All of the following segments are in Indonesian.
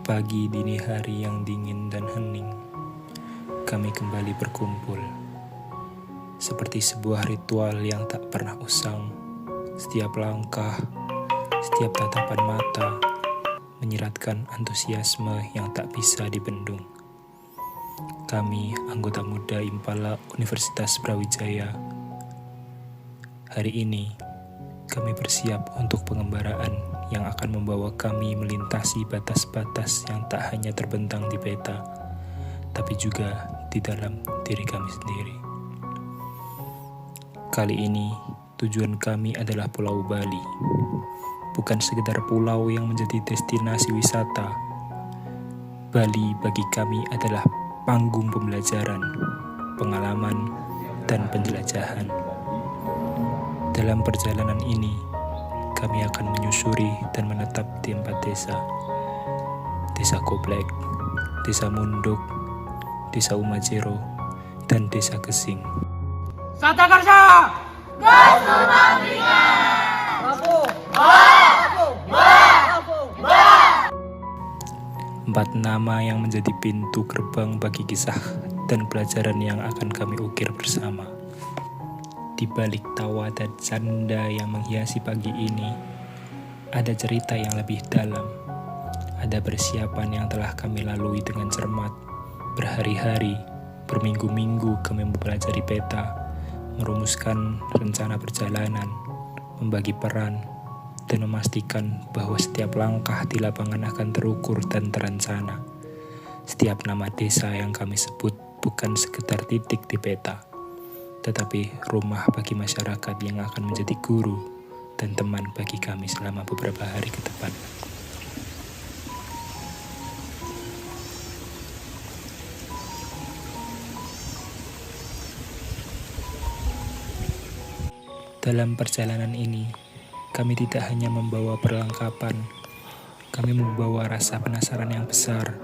Pagi dini hari yang dingin dan hening, kami kembali berkumpul. Seperti sebuah ritual yang tak pernah usang, setiap langkah, setiap tatapan mata, menyiratkan antusiasme yang tak bisa dibendung. Kami, anggota muda Impala Universitas Brawijaya, hari ini kami bersiap untuk pengembaraan yang akan membawa kami melintasi batas-batas yang tak hanya terbentang di peta, tapi juga di dalam diri kami sendiri. Kali ini, tujuan kami adalah Pulau Bali. Bukan sekedar pulau yang menjadi destinasi wisata. Bali bagi kami adalah panggung pembelajaran, pengalaman, dan penjelajahan. Dalam perjalanan ini, kami akan menyusuri dan menetap di 4 desa. Desa Koblek, Desa Munduk, Desa Umajero, dan Desa Gesing. Sata Karsa! Empat nama yang menjadi pintu gerbang bagi kisah dan pelajaran yang akan kami ukir bersama. Di balik tawa dan canda yang menghiasi pagi ini, ada cerita yang lebih dalam. Ada persiapan yang telah kami lalui dengan cermat. Berhari-hari, berminggu-minggu kami mempelajari peta, merumuskan rencana perjalanan, membagi peran, dan memastikan bahwa setiap langkah di lapangan akan terukur dan terencana. Setiap nama desa yang kami sebut bukan sekedar titik di peta, tetapi rumah bagi masyarakat yang akan menjadi guru dan teman bagi kami selama beberapa hari ke depan. Dalam perjalanan ini, kami tidak hanya membawa perlengkapan, kami membawa rasa penasaran yang besar,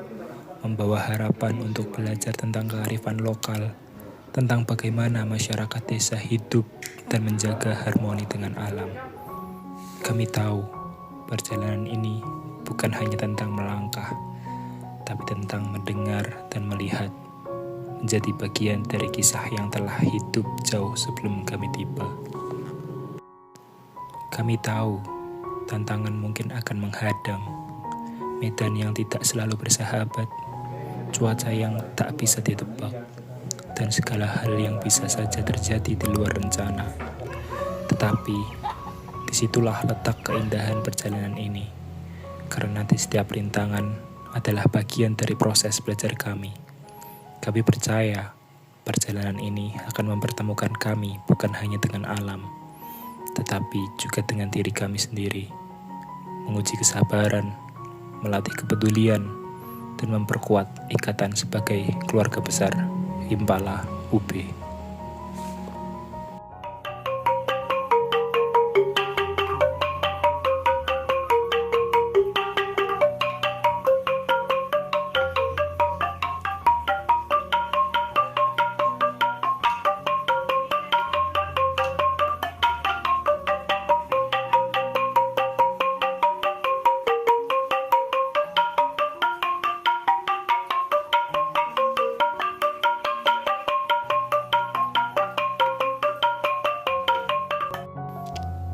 membawa harapan untuk belajar tentang kearifan lokal, tentang bagaimana masyarakat desa hidup dan menjaga harmoni dengan alam. Kami tahu perjalanan ini bukan hanya tentang melangkah, tapi tentang mendengar dan melihat, menjadi bagian dari kisah yang telah hidup jauh sebelum kami tiba. Kami tahu tantangan mungkin akan menghadang, medan yang tidak selalu bersahabat, cuaca yang tak bisa ditebak, dan segala hal yang bisa saja terjadi di luar rencana. Tetapi, disitulah letak keindahan perjalanan ini, karena di setiap rintangan adalah bagian dari proses belajar kami. Kami percaya, perjalanan ini akan mempertemukan kami bukan hanya dengan alam, tetapi juga dengan diri kami sendiri, menguji kesabaran, melatih kepedulian, dan memperkuat ikatan sebagai keluarga besar Impala UB.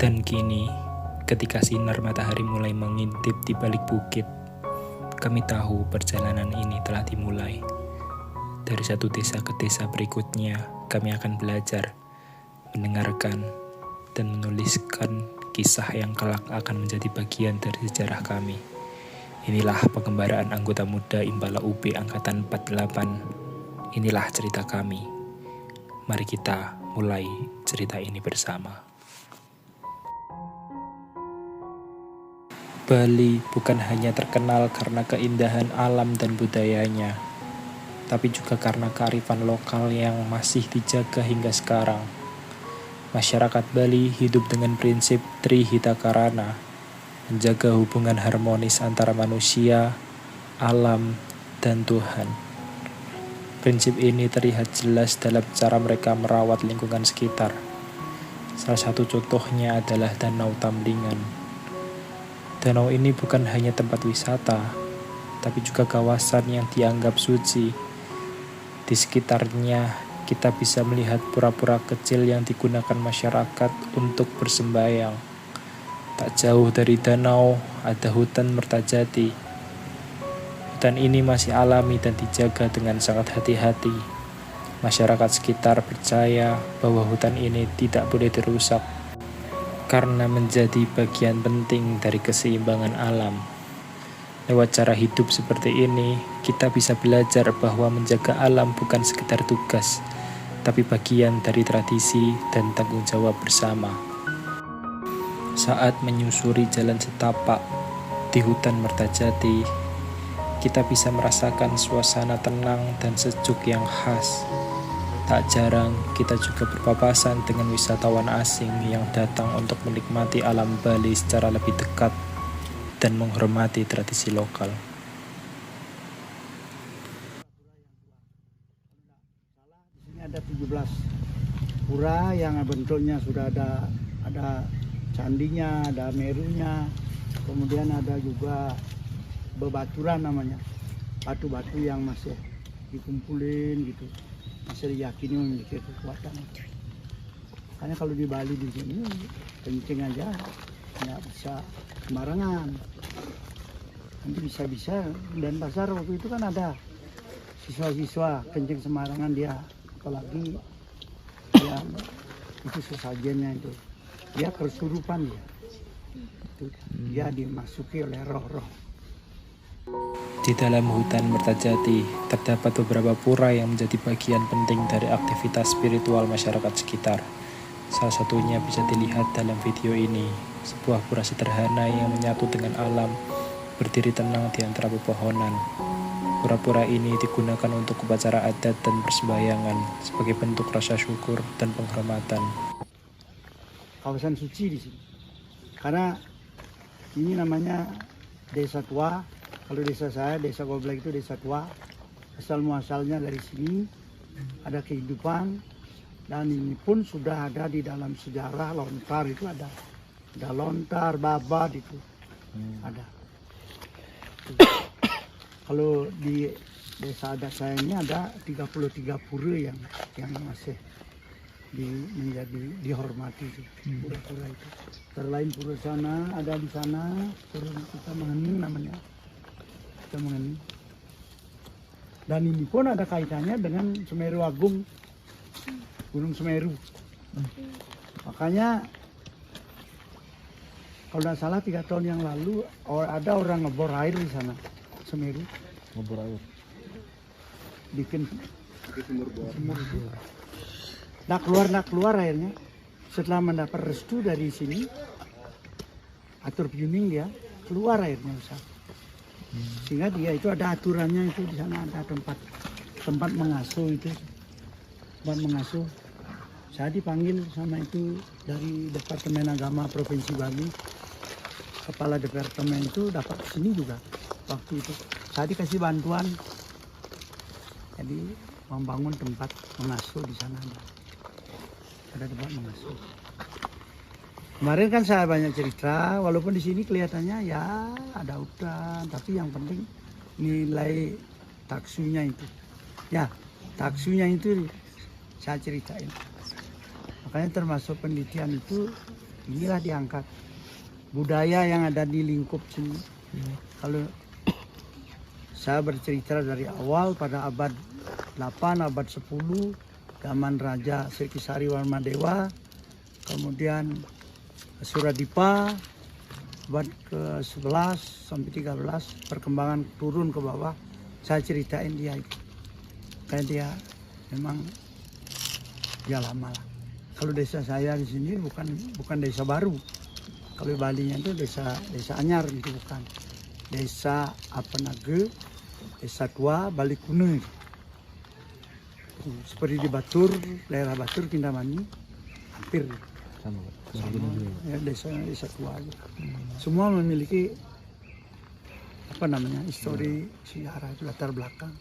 Dan kini, ketika sinar matahari mulai mengintip di balik bukit, kami tahu perjalanan ini telah dimulai. Dari satu desa ke desa berikutnya, kami akan belajar, mendengarkan, dan menuliskan kisah yang kelak akan menjadi bagian dari sejarah kami. Inilah pengembaraan anggota muda Impala UB Angkatan 48. Inilah cerita kami. Mari kita mulai cerita ini bersama. Bali bukan hanya terkenal karena keindahan alam dan budayanya, tapi juga karena kearifan lokal yang masih dijaga hingga sekarang. Masyarakat Bali hidup dengan prinsip Trihita Karana, menjaga hubungan harmonis antara manusia, alam, dan Tuhan. Prinsip ini terlihat jelas dalam cara mereka merawat lingkungan sekitar. Salah satu contohnya adalah Danau Tamlingan. Danau ini bukan hanya tempat wisata, tapi juga kawasan yang dianggap suci. Di sekitarnya, kita bisa melihat pura-pura kecil yang digunakan masyarakat untuk bersembayang. Tak jauh dari danau, ada hutan Mertajati. Hutan ini masih alami dan dijaga dengan sangat hati-hati. Masyarakat sekitar percaya bahwa hutan ini tidak boleh dirusak karena menjadi bagian penting dari keseimbangan alam. Lewat cara hidup seperti ini, kita bisa belajar bahwa menjaga alam bukan sekedar tugas, tapi bagian dari tradisi dan tanggung jawab bersama. Saat menyusuri jalan setapak di hutan Mertajati, kita bisa merasakan suasana tenang dan sejuk yang khas. Tak jarang, kita juga berpapasan dengan wisatawan asing yang datang untuk menikmati alam Bali secara lebih dekat dan menghormati tradisi lokal. Di sini ada 17 pura yang bentuknya sudah ada candinya, ada merunya, kemudian ada juga bebaturan namanya, batu-batu yang masih dikumpulin gitu, masih diyakini memiliki kekuatan. Makanya kalau di Bali di sini kencing aja nggak bisa sembarangan, nanti bisa-bisa. Dan pasar waktu itu kan ada siswa-siswa kencing sembarangan, dia apalagi dia itu sesajennya itu dia kesurupan, dia dimasuki oleh roh-roh. Di dalam hutan Mertajati terdapat beberapa pura yang menjadi bagian penting dari aktivitas spiritual masyarakat sekitar. Salah satunya bisa dilihat dalam video ini, sebuah pura sederhana yang menyatu dengan alam, berdiri tenang di antara pepohonan. Pura-pura ini digunakan untuk upacara adat dan persembahyangan sebagai bentuk rasa syukur dan penghormatan. Kawasan suci di sini, karena ini namanya desa tua. Kalau desa saya, desa Goblek itu desa tua, asal muasalnya dari sini, ada kehidupan. Dan ini pun sudah ada di dalam sejarah lontar itu ada lontar, babat itu ada. Kalau di desa adat saya ini ada 33 pura yang masih menjadi dihormati itu, pura-pura itu. Terlain pura sana, ada di sana, pura kita mengening namanya, kita mengening. Dan ini pun ada kaitannya dengan Semeru Agung, Gunung Semeru. Makanya kalau tidak salah 3 tahun yang lalu ada orang ngebor air di sana, Semeru. Ngebor air. Bikin sumur. Nak keluar airnya. Setelah mendapat restu dari sini, atur piuning dia keluar airnya besar. Sehingga dia itu ada aturannya, itu di sana ada tempat mengasuh itu, tempat mengasuh. Saya dipanggil sama itu dari Departemen Agama Provinsi Bali. Kepala departemen itu dapat sini juga waktu itu. Saya dikasih bantuan, jadi membangun tempat mengasuh di sana. Ada tempat mengasuh. Kemarin kan saya banyak cerita, walaupun di sini kelihatannya ya ada hutan, tapi yang penting nilai taksunya itu. Ya, taksunya itu saya ceritain. Makanya termasuk penelitian itu inilah diangkat. Budaya yang ada di lingkup sini. Kalau saya bercerita dari awal pada abad 8, abad 10, zaman Raja Srikisari Warmadewa, kemudian Suradipa, abad ke-11 sampai 13, perkembangan turun ke bawah, saya ceritain dia itu. Kayak dia memang dia lama lah. Kalau desa saya di sini bukan desa baru. Kalau Balinya itu desa anyar itu bukan. Desa Apenage, desa tua Bali Kuno. Seperti di Batur, daerah Batur, Kintamani, hampir sama ya, desa tua aja. Semua memiliki histori sejarah, latar belakang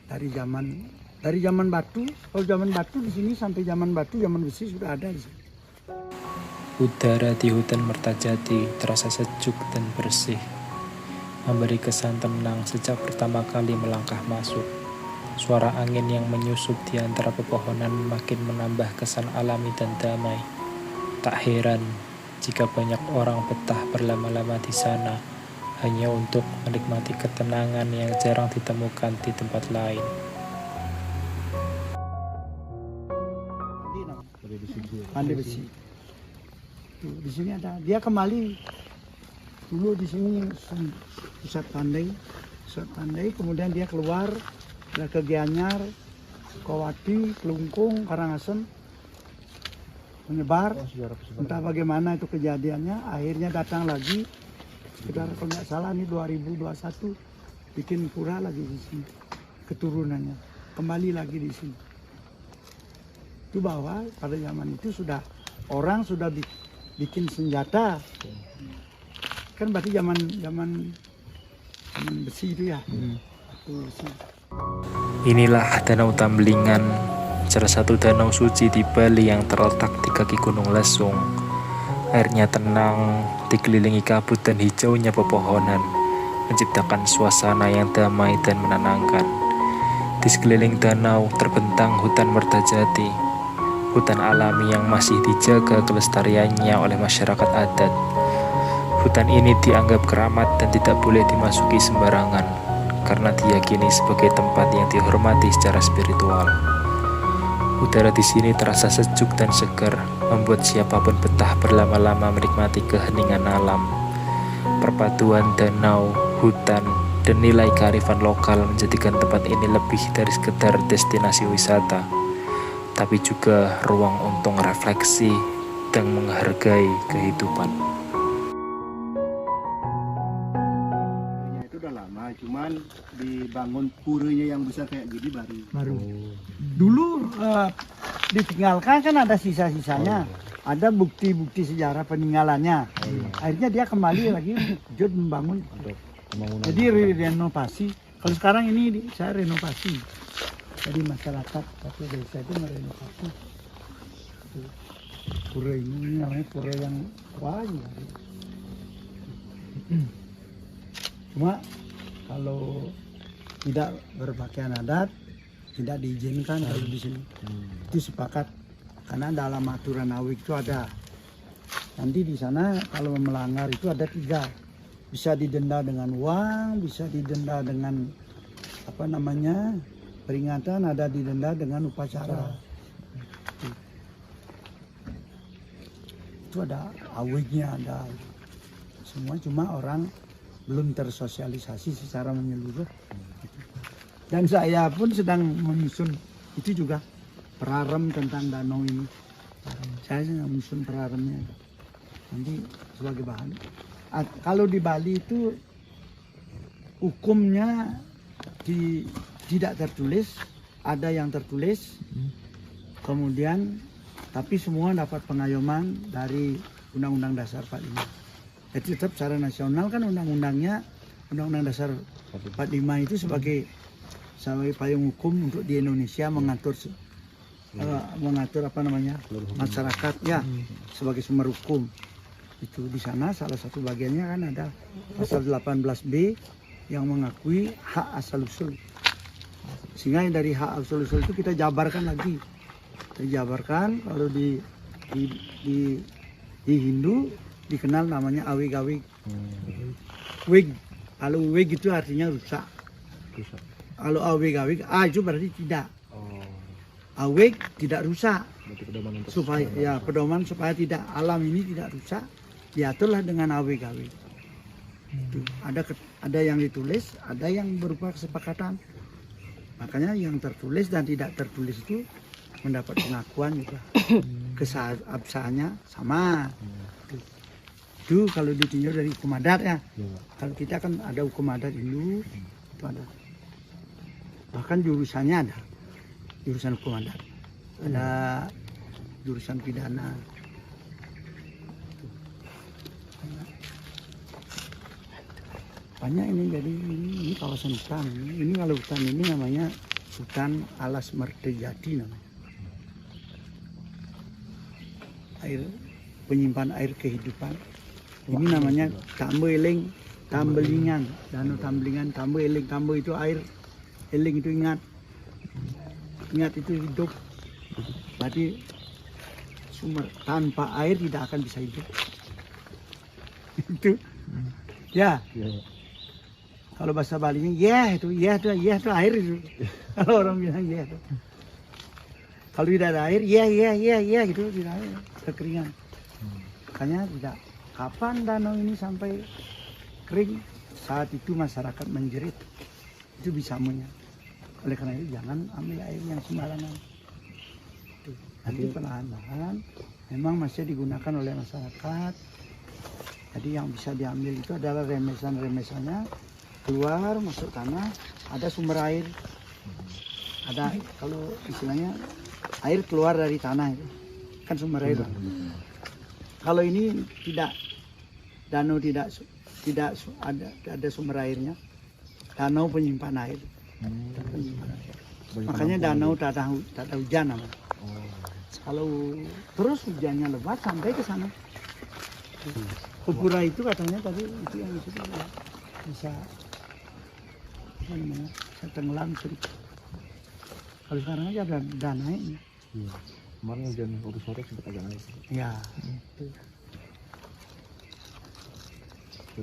dari zaman batu. Kalau zaman batu di sini sampai zaman batu, zaman besi sudah ada di sini. Udara di hutan Mertajati terasa sejuk dan bersih. memberi kesan tenang sejak pertama kali melangkah masuk. Suara angin yang menyusup di antara pepohonan makin menambah kesan alami dan damai. Tak heran jika banyak orang betah berlama-lama di sana hanya untuk menikmati ketenangan yang jarang ditemukan di tempat lain. Pandai besi. Tuh, di sini ada. Dia kembali dulu di sini pusat pandai, kemudian dia keluar ke Gianyar, Kowati, Kelungkung, Karangasem, menyebar. Entah bagaimana itu kejadiannya, akhirnya datang lagi. Sekitar kalau nggak salah ini 2021 bikin pura lagi di sini, keturunannya kembali lagi di sini. Itu bahwa pada zaman itu orang sudah bikin senjata, kan berarti zaman besi itu ya. Besi. Inilah Danau Tambelingan, salah satu danau suci di Bali yang terletak di kaki Gunung Lesung. Airnya tenang, dikelilingi kabut dan hijaunya pepohonan, menciptakan suasana yang damai dan menenangkan. Di sekeliling danau terbentang hutan mertajati, hutan alami yang masih dijaga kelestariannya oleh masyarakat adat. Hutan ini dianggap keramat dan tidak boleh dimasuki sembarangan, karena diyakini sebagai tempat yang dihormati secara spiritual. Udara di sini terasa sejuk dan segar, membuat siapapun betah berlama-lama menikmati keheningan alam. Perpaduan danau, hutan, dan nilai kearifan lokal menjadikan tempat ini lebih dari sekedar destinasi wisata, tapi juga ruang untuk refleksi dan menghargai kehidupan. Itu udah lama, cuman dibangun puranya yang besar kayak gini baru. Dulu ditinggalkan kan ada sisa-sisanya, ada bukti-bukti sejarah peninggalannya. Akhirnya dia kembali lagi membangun. Jadi renovasi. Kalau sekarang ini saya renovasi. Jadi masyarakat satu desa itu merenovasi. Pura ini namanya pura yang wajib. Cuma kalau tidak berpakaian adat tidak diizinkan kalau di sini. Itu sepakat karena dalam aturan awik itu ada. Nanti di sana kalau melanggar itu ada 3. Bisa didenda dengan uang, bisa didenda dengan peringatan, ada didenda dengan upacara. Itu ada awiknya, ada semua, cuma orang belum tersosialisasi secara menyeluruh. Dan saya pun sedang menyusun itu juga perarem tentang danau ini. Saya sedang menyusun peraremnya nanti sebagai bahan. Kalau di Bali itu hukumnya tidak tertulis, ada yang tertulis, kemudian tapi semua dapat pengayoman dari Undang-Undang Dasar 45. Jadi tetap secara nasional kan Undang-Undang Dasar 45 itu sebagai payung hukum untuk di Indonesia mengatur masyarakat ya sebagai sumber hukum. Itu di sana salah satu bagiannya kan ada pasal 18B yang mengakui hak asal usul. Sehingga dari hak asal usul itu kita jabarkan lagi. Kita jabarkan kalau di Hindu dikenal namanya awig-awig. Wig. Kalau wig itu artinya rusak. Kalau awig-awig, itu berarti tidak. Awig tidak rusak. Supaya ya pedoman supaya tidak alam ini tidak rusak, diaturlah dengan awig-awig. Ada yang ditulis, ada yang berupa kesepakatan. Makanya yang tertulis dan tidak tertulis itu mendapat pengakuan juga. Keabsahannya sama. Itu kalau ditinjau dari hukum adat ya. Kalau kita kan ada hukum adat Hindu, itu ada. Bahkan jurusannya ada. Jurusan hukum adat. Ada jurusan pidana. Banyak ini, jadi ini kawasan hutan. Ini kalau hutan ini namanya hutan alas mertajati namanya. Penyimpan air kehidupan. Ini namanya Tambeling Tambelingan, danau Tambelingan, Tambo Eling, Tambo itu air, Eling itu ingat itu hidup. Berarti sumber tanpa air tidak akan bisa hidup. Itu, ya. Kalau bahasa Balinya, itu air itu. Kalau orang bilang itu. Kalau tidak ada air, gitu, tidak ada kekeringan. Makanya tidak. Kapan danau ini sampai kering? Saat itu masyarakat menjerit, itu bisa punya. Oleh karena itu jangan ambil air yang sembarangan. Nanti perlahan-lahan memang masih digunakan oleh masyarakat. Jadi yang bisa diambil itu adalah remesan-remesannya, keluar masuk tanah, ada sumber air. Ada, kalau istilahnya air keluar dari tanah itu kan sumber air. Kalau ini tidak, danau tidak ada sumber airnya, danau penyimpan air. Makanya danau tak ada hujan namanya. Kalau terus hujannya lebat sampai ke sana. Kupura itu katanya tadi itu yang bisa apa namanya, bisa tenggelam sedikit. Kalau sekarang aja udah naik. Kemarin hujan sore sempat agak naik. Ya.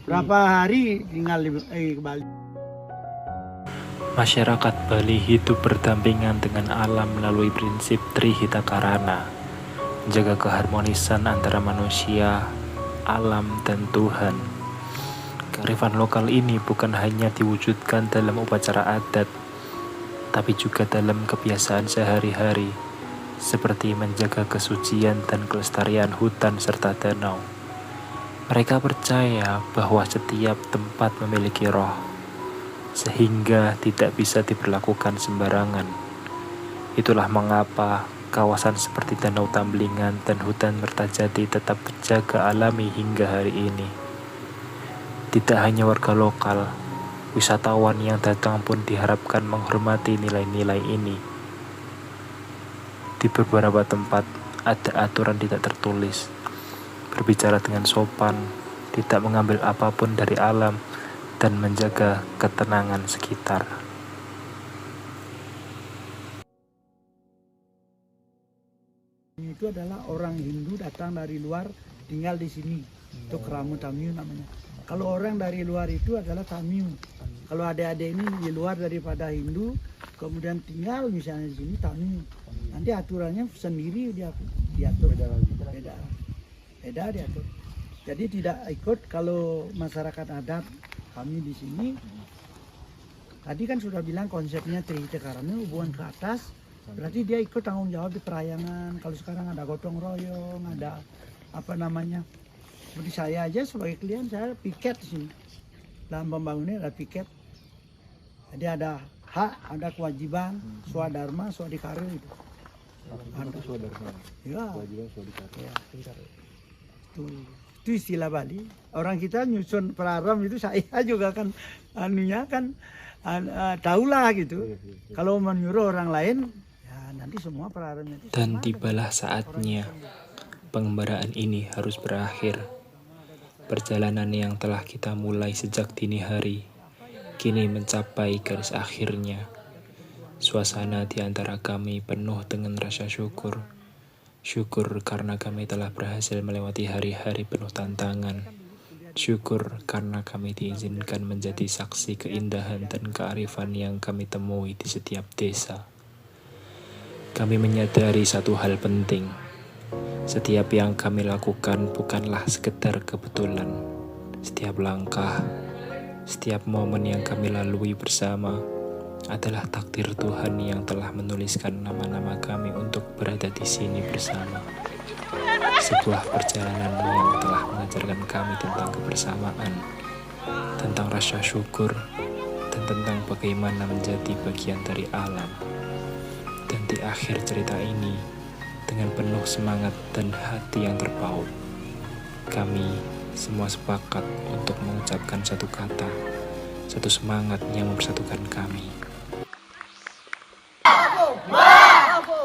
Berapa hari tinggal di Bali? Masyarakat Bali hidup berdampingan dengan alam melalui prinsip Trihita Karana, menjaga keharmonisan antara manusia, alam, dan Tuhan. Kearifan lokal ini bukan hanya diwujudkan dalam upacara adat, tapi juga dalam kebiasaan sehari-hari, seperti menjaga kesucian dan kelestarian hutan serta danau. Mereka percaya bahwa setiap tempat memiliki roh, sehingga tidak bisa diperlakukan sembarangan. Itulah mengapa kawasan seperti Danau Tambelingan dan hutan Mertajati tetap terjaga alami hingga hari ini. Tidak hanya warga lokal, wisatawan yang datang pun diharapkan menghormati nilai-nilai ini. Di beberapa tempat ada aturan tidak tertulis, berbicara dengan sopan, tidak mengambil apapun dari alam, dan menjaga ketenangan sekitar. Itu adalah orang Hindu datang dari luar tinggal di sini. Itu Keramu Tamiu namanya. Kalau orang dari luar itu adalah Tamiu. Kalau adik-adik ini di luar daripada Hindu, kemudian tinggal misalnya di sini Tamiu. Nanti aturannya sendiri diatur. Beda diatur. Jadi tidak ikut kalau masyarakat adat kami di sini. Tadi kan sudah bilang konsepnya Trihita Karana, hubungan ke atas. Berarti dia ikut tanggung jawab di perayangan. Kalau sekarang ada gotong royong, ada apa namanya. Seperti saya aja sebagai klien, saya piket di sini. Dalam pembangunan ada piket. Jadi ada hak, ada kewajiban, swadharma, swadikara itu. Ada Swadharma. Ya. Kewajiban swadikara. Ya, itu istilah Bali. Orang kita nyusun praram itu saya juga kan tahulah gitu. Kalau menyuruh orang lain, ya nanti semua praramnya itu. Dan tibalah saatnya pengembaraan ini harus berakhir. Perjalanan yang telah kita mulai sejak dini hari kini mencapai garis akhirnya. Suasana di antara kami penuh dengan rasa syukur. Syukur karena kami telah berhasil melewati hari-hari penuh tantangan. Syukur karena kami diizinkan menjadi saksi keindahan dan kearifan yang kami temui di setiap desa. Kami menyadari satu hal penting. Setiap yang kami lakukan bukanlah sekedar kebetulan. Setiap langkah, setiap momen yang kami lalui bersama adalah takdir Tuhan yang telah menuliskan nama-nama kami untuk berada di sini bersama. Sebuah perjalanan yang telah mengajarkan kami tentang kebersamaan, tentang rasa syukur, dan tentang bagaimana menjadi bagian dari alam. Dan di akhir cerita ini, dengan penuh semangat dan hati yang terpaut, kami semua sepakat untuk mengucapkan satu kata, satu semangat yang mempersatukan kami. Bravo!